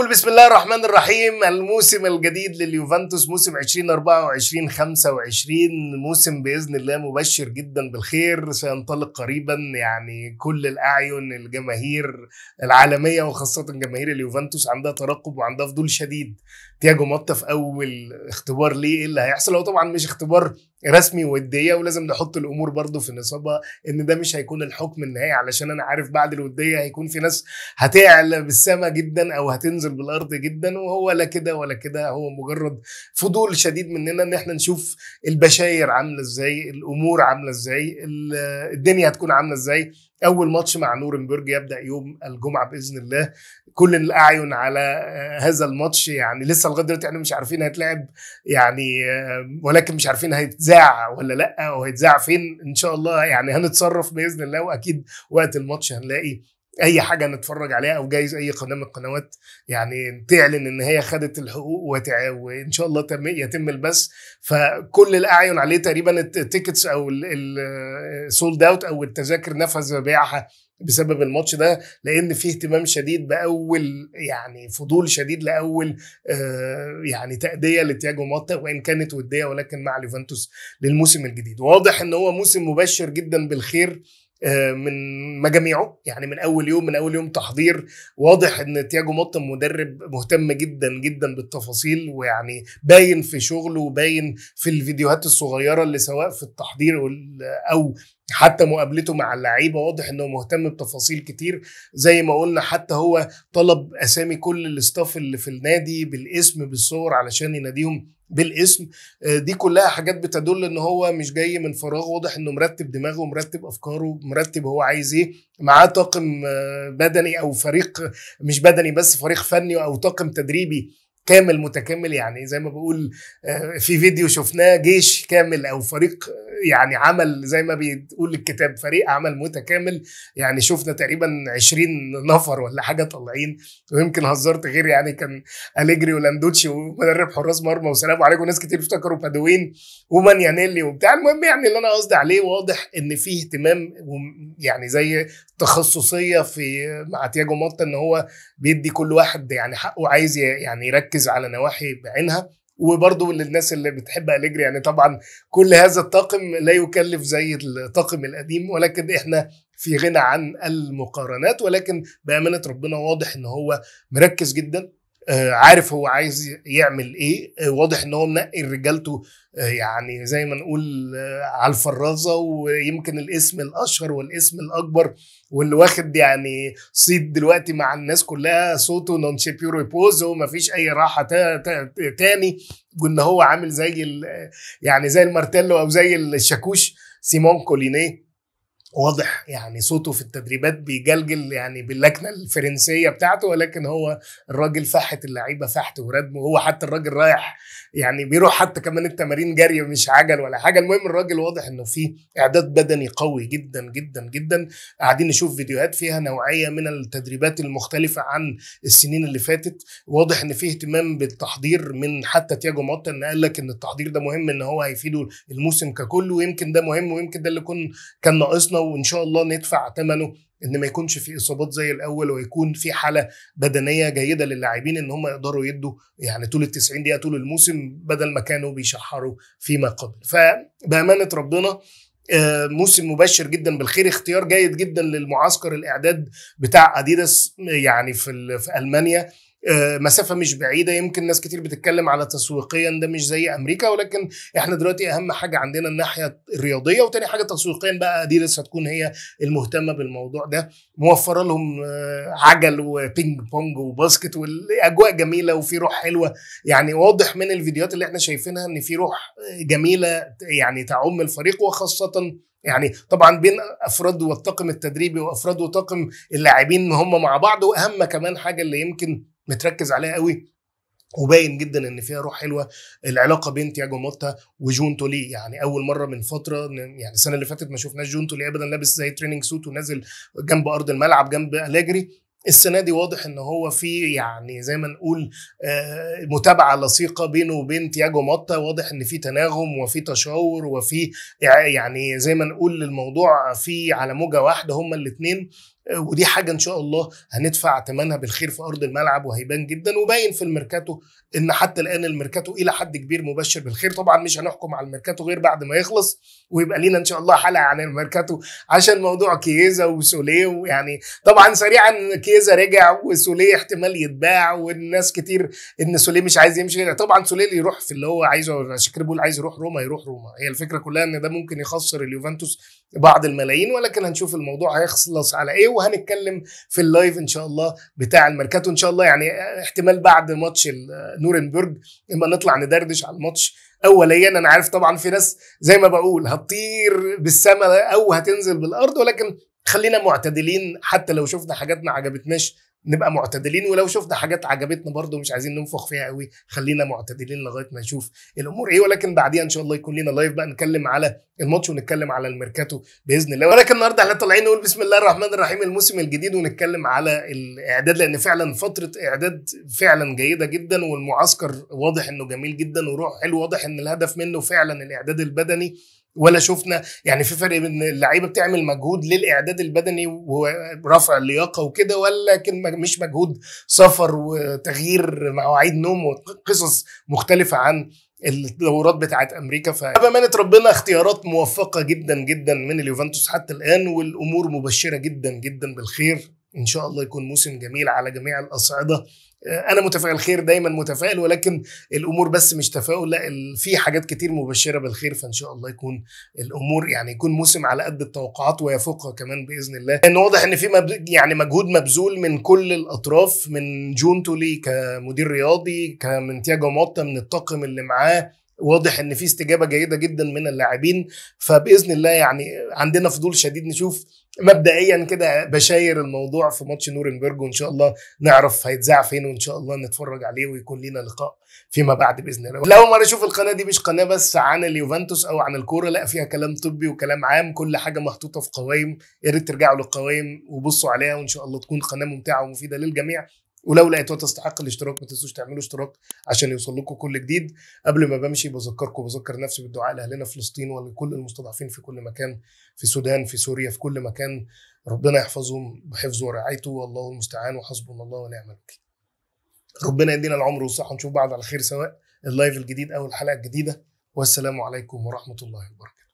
ونقول بسم الله الرحمن الرحيم. الموسم الجديد لليوفنتوس موسم 2024-25 موسم بإذن الله مبشر جدا بالخير، سينطلق قريبا. يعني كل الأعين الجماهير العالمية وخاصة جماهير اليوفنتوس عندها ترقب وعندها فضول شديد. تياجو موتا في أول اختبار ليه إيه اللي هيحصل. هو طبعا مش اختبار رسمي ودية، ولازم نحط الأمور برضو في نصابها إن ده مش هيكون الحكم النهائي، علشان أنا عارف بعد الودية هيكون في ناس هتعلى بالسما جدا او هتنزل بالارض جدا، وهو لا كده ولا كده. هو مجرد فضول شديد مننا ان احنا نشوف البشاير عامله ازاي، الامور عامله ازاي، الدنيا هتكون عامله ازاي. اول ماتش مع نورنبرج يبدا يوم الجمعه باذن الله. كل الاعين على هذا الماتش، يعني لسه لغايه دلوقتي احنا مش عارفين هيتلعب يعني، ولكن مش عارفين هيتذاع ولا لا، او هيتذاع فين. ان شاء الله يعني هنتصرف باذن الله، واكيد وقت الماتش هنلاقي اي حاجه نتفرج عليها، او جايز اي قناه من القنوات يعني تعلن ان هي خدت الحقوق وان شاء الله يتم البث. فكل الاعين عليه تقريبا. التيكتس او السولد اوت او التذاكر نفذ بيعها بسبب الماتش ده، لان فيه اهتمام شديد باول يعني فضول شديد لاول يعني تأدية لتياجو موتا، وان كانت وديه ولكن مع اليوفنتوس للموسم الجديد. واضح ان هو موسم مبشر جدا بالخير من مجاميعه، يعني من اول يوم تحضير. واضح ان تياجو موتا مدرب مهتم جدا جدا بالتفاصيل، ويعني باين في شغله وباين في الفيديوهات الصغيره اللي سواء في التحضير او حتى مقابلته مع اللعيبه. واضح انه مهتم بتفاصيل كتير. زي ما قلنا حتى هو طلب اسامي كل الاستاف اللي في النادي بالاسم بالصور علشان يناديهم بالاسم. دي كلها حاجات بتدل ان هو مش جاي من فراغ. واضح انه مرتب دماغه، مرتب افكاره، مرتب هو عايز ايه. معاه طاقم بدني او فريق مش بدني بس، فريق فني او طاقم تدريبي كامل متكامل. يعني زي ما بقول في فيديو شفناه جيش كامل او فريق، يعني عمل زي ما بيقول الكتاب فريق عمل متكامل. يعني شفنا تقريبا 20 نفر ولا حاجه طالعين. ويمكن هزرت غير يعني كان أليجري ولاندوتشي ومدرب حراس مرمى وسلام عليكم، ناس كتير افتكروا بادوين ومانيانيلي وبتاع. المهم يعني اللي انا قصدي عليه واضح ان فيه اهتمام، يعني زي تخصصيه في مع تياجو موتا، ان هو بيدي كل واحد يعني حقه، عايز يعني يركز على نواحي بعينها. وبرضه للناس اللي بتحب أليجري، يعني طبعا كل هذا الطاقم لا يكلف زي الطاقم القديم، ولكن احنا في غنى عن المقارنات. ولكن بأمانة ربنا واضح ان هو مركز جدا، عارف هو عايز يعمل ايه. واضح ان هو منقي رجالته يعني زي ما نقول على الفرازه. ويمكن الاسم الاشهر والاسم الاكبر واللي واخد يعني صيت دلوقتي مع الناس كلها، صوته نون شي بيو ريبوزو، مفيش اي راحه تاني. وان هو عامل زي يعني زي المارتيلو او زي الشاكوش، سيمون كولينيه. واضح يعني صوته في التدريبات بيجلجل يعني باللكنه الفرنسيه بتاعته، ولكن هو الراجل فحت اللعيبه فحت وردم. وهو حتى الراجل رايح يعني بيروح حتى كمان التمارين جري مش عجل ولا حاجه. المهم الراجل واضح انه في اعداد بدني قوي جدا جدا جدا. قاعدين نشوف فيديوهات فيها نوعيه من التدريبات المختلفه عن السنين اللي فاتت. واضح ان في اهتمام بالتحضير من حتى تياجو موتا، ان قال لك ان التحضير ده مهم، ان هو هيفيده الموسم ككل. ويمكن ده مهم، ويمكن ده اللي كان ناقصنا. وان شاء الله ندفع ثمنه ان ما يكونش في اصابات زي الاول، ويكون في حاله بدنيه جيده للاعبين ان هم يقدروا يدوا يعني طول ال90 دقيقه طول الموسم، بدل ما كانوا بيشحروا فيما قبل. فبامانه ربنا موسم مبشر جدا بالخير. اختيار جيد جدا للمعسكر الاعداد بتاع اديداس يعني في المانيا. مسافه مش بعيده. يمكن ناس كتير بتتكلم على تسويقيا ده مش زي امريكا، ولكن احنا دلوقتي اهم حاجه عندنا الناحيه الرياضيه، وتاني حاجه تسويقيا بقى اديداس هتكون هي المهتمه بالموضوع ده. موفره لهم عجل وبينج بونج وباسكت والاجواء جميله وفي روح حلوه. يعني واضح من الفيديوهات اللي احنا شايفينها ان في روح جميله يعني تعم الفريق، وخاصه يعني طبعا بين افراد والطاقم التدريبي وافراد وطاقم اللاعبين هم مع بعض. واهم كمان حاجه اللي يمكن متركز عليها قوي وباين جدا ان فيها روح حلوه، العلاقه بين تياجو موتا وجون تولي. يعني اول مره من فتره، يعني السنه اللي فاتت ما شفناش جون تولي ابدا لابس زي تريننج سوت ونازل جنب ارض الملعب جنب أليجري. السنه دي واضح ان هو في يعني زي ما نقول متابعه لصيقه بينه وبين تياجو موتا. واضح ان في تناغم وفي تشاور وفي يعني زي ما نقول الموضوع في على موجه واحده هما الاثنين. ودي حاجه ان شاء الله هندفع ثمنها بالخير في ارض الملعب وهيبان جدا. وباين في الميركاتو ان حتى الان الميركاتو الى حد كبير مبشر بالخير. طبعا مش هنحكم على الميركاتو غير بعد ما يخلص ويبقى لينا ان شاء الله حلقه عن الميركاتو عشان موضوع كييزا وسوليه. ويعني طبعا سريعا كييزا رجع وسوليه احتمال يتباع، والناس كتير ان سوليه مش عايز يمشي. طبعا سوليه اللي يروح في اللي هو عايزه، عشان كده بقول عايز يروح روما يروح روما. هي الفكره كلها ان ده ممكن يخسر اليوفنتوس بعض الملايين، ولكن هنشوف الموضوع هيخلص على ايه وهنتكلم في اللايف ان شاء الله بتاع الميركاتو ان شاء الله. يعني احتمال بعد ماتش نورنبرج اما نطلع ندردش على الماتش. اوليا انا عارف طبعا في ناس زي ما بقول هتطير بالسماء او هتنزل بالارض، ولكن خلينا معتدلين. حتى لو شفنا حاجات ما عجبتناش نبقى معتدلين، ولو شفنا حاجات عجبتنا برضو مش عايزين ننفخ فيها قوي، خلينا معتدلين لغايه ما نشوف الامور ايه. ولكن بعديها ان شاء الله يكون لنا لايف بقى نتكلم على الماتش ونتكلم على الميركاتو باذن الله. ولكن النهارده احنا طالعين نقول بسم الله الرحمن الرحيم الموسم الجديد، ونتكلم على الاعداد، لان فعلا فتره اعداد فعلا جيده جدا، والمعسكر واضح انه جميل جدا وروح حلو. واضح ان الهدف منه فعلا الاعداد البدني، ولا شفنا يعني في فرق بين اللعيبه بتعمل مجهود للاعداد البدني ورفع اللياقه وكده، ولكن مش مجهود سفر وتغيير مواعيد نوم وقصص مختلفه عن الدورات بتاعت امريكا. فبامانه ربنا اختيارات موفقه جدا جدا من اليوفنتوس حتى الان، والامور مبشره جدا جدا بالخير. ان شاء الله يكون موسم جميل على جميع الاصعده. انا متفائل خير، دايما متفائل، ولكن الامور بس مش تفاؤل، لا في حاجات كتير مبشره بالخير. فان شاء الله يكون الامور يعني يكون موسم على قد التوقعات ويفوقها كمان باذن الله. لان واضح ان في يعني مجهود مبذول من كل الاطراف، من جونتولي كمدير رياضي، من تياجو موتا، من الطاقم اللي معاه. واضح ان في استجابه جيده جدا من اللاعبين. فباذن الله يعني عندنا فضول شديد نشوف مبدئيا كده بشاير الموضوع في ماتش نورنبرج، وان شاء الله نعرف هيتذاع فين، وان شاء الله نتفرج عليه ويكون لنا لقاء فيما بعد باذن الله. لو ما اشوف القناه دي مش قناه بس عن اليوفنتوس او عن الكوره، لا فيها كلام طبي وكلام عام، كل حاجه محطوطه في قوائم. يا ريت ترجعوا للقوائم وبصوا عليها، وان شاء الله تكون قناه ممتعه ومفيده للجميع. ولو لقيتوها تستحق الاشتراك ما تنسوش تعملوا اشتراك عشان يوصل لكم كل جديد. قبل ما بمشي بذكر نفسي بالدعاء لاهلنا في فلسطين ولكل المستضعفين في كل مكان، في السودان، في سوريا، في كل مكان. ربنا يحفظهم بحفظه ورعايته، والله المستعان وحسبنا الله ونعم الوكيل. ربنا يدينا العمر والصحه، ونشوف بعض على خير سواء اللايف الجديد او الحلقه الجديده. والسلام عليكم ورحمه الله وبركاته.